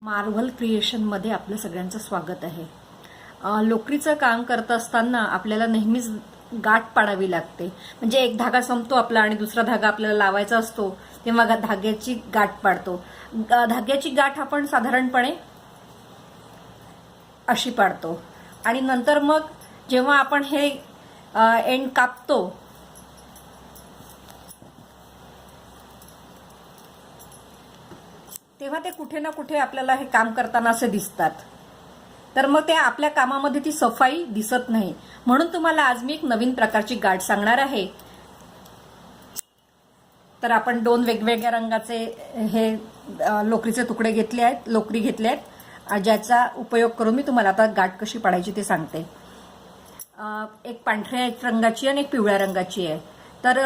Marvel क्रिएशनमध्ये आपलं सगळ्यांचं स्वागत आहे. लोकरीचं काम करत असताना आपल्याला नेहमीच गाठ पाडावी लागते. म्हणजे एक धागा संपतो आपला आणि दुसरा धागा आपल्याला लावायचा असतो, तेव्हा धाग्याची गाठ पाडतो. धाग्याची गाठ आपण साधारणपणे अशी पाडतो आणि नंतर मग जेव्हा आपण हे एंड कापतो तेव्हा ते कुठे ना कुठे आपल्याला हे काम करताना असे दिसतात. तर मग ते आपल्या कामामध्ये ती सफाई दिसत नाही. म्हणून तुम्हाला आज मी एक नवीन प्रकारची गाठ सांगणार आहे. तर आपण दोन वेगवेगळ्या रंगाचे हे लोकरीचे तुकडे घेतले आहेत, लोकरी घेतले आहेत, ज्याचा उपयोग करून मी तुम्हाला आता गाठ कशी पाडायची ते सांगते. एक पांढऱ्या रंगाची आणि एक पिवळ्या रंगाची आहे. तर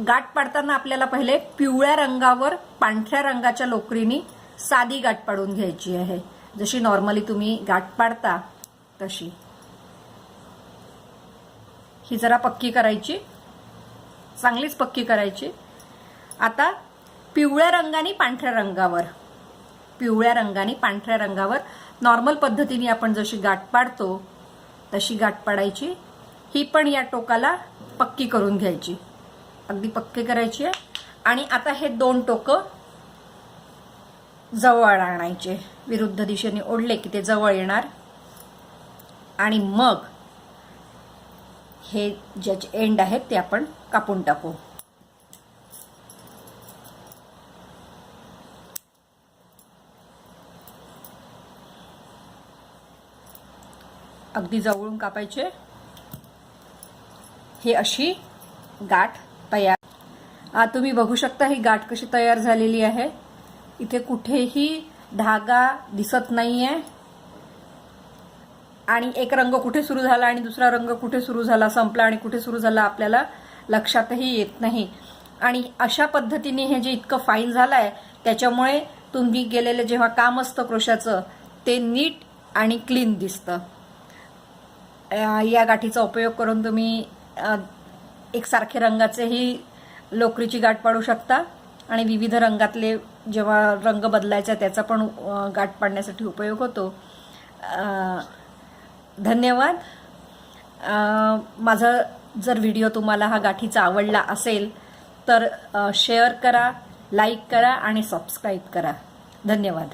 गाठ पाडताना आपल्याला पहिले पिवळ्या रंगावर पांढऱ्या रंगाच्या लोकरीनी साधी गाठ पाडून घ्यायची आहे. जशी नॉर्मली तुम्ही गाठ पाडता तशी. ही जरा पक्की करायची, चांगलीच पक्की करायची. आता पिवळ्या रंगाने पांढऱ्या रंगावर नॉर्मल पद्धतीने आपण जशी गाठ पाडतो तशी गाठ पाडायची. ही पण या टोकाला पक्की करून घ्यायची, अगदी पक्की करायची आहे. आणि आता हे दोन टोकं जवळ आणायचे. विरुद्ध दिशेने ओढले की ते जवळ येणार आणि मग हे ज्याचे एंड आहेत ते आपण कापून टाकू. अगदी जवळून कापायचे. हे अशी गाठ तयार. तुम्ही बघू शकता ही गाठ कशी तयार झालेली आहे. इथे कुठेही धागा दिसत नाहीये आणि एक रंग कुठे सुरू झाला आणि दुसरा रंग कुठे सुरू झाला, संपला आणि कुठे सुरू झाला आपल्याला लक्षातही येत नाही. आणि अशा पद्धतीने हे जे इतकं फाईन झालंय त्याच्यामुळे तुम्ही गेलेलं जेव्हा काम असतं क्रोशाचं ते नीट आणि क्लीन दिसतं. या गाठीचा उपयोग करून तुम्ही एकसारखे रंगाचेही लोकरीची गाठ पाडू शकता आणि विविध रंगातले जेव्हा रंग बदलायचा त्याचा पण गाठ पाडण्यासाठी उपयोग होतो. धन्यवाद. माझा जर व्हिडिओ तुम्हाला हा गाठीचा आवडला असेल तर शेअर करा, लाईक करा आणि सबस्क्राईब करा. धन्यवाद.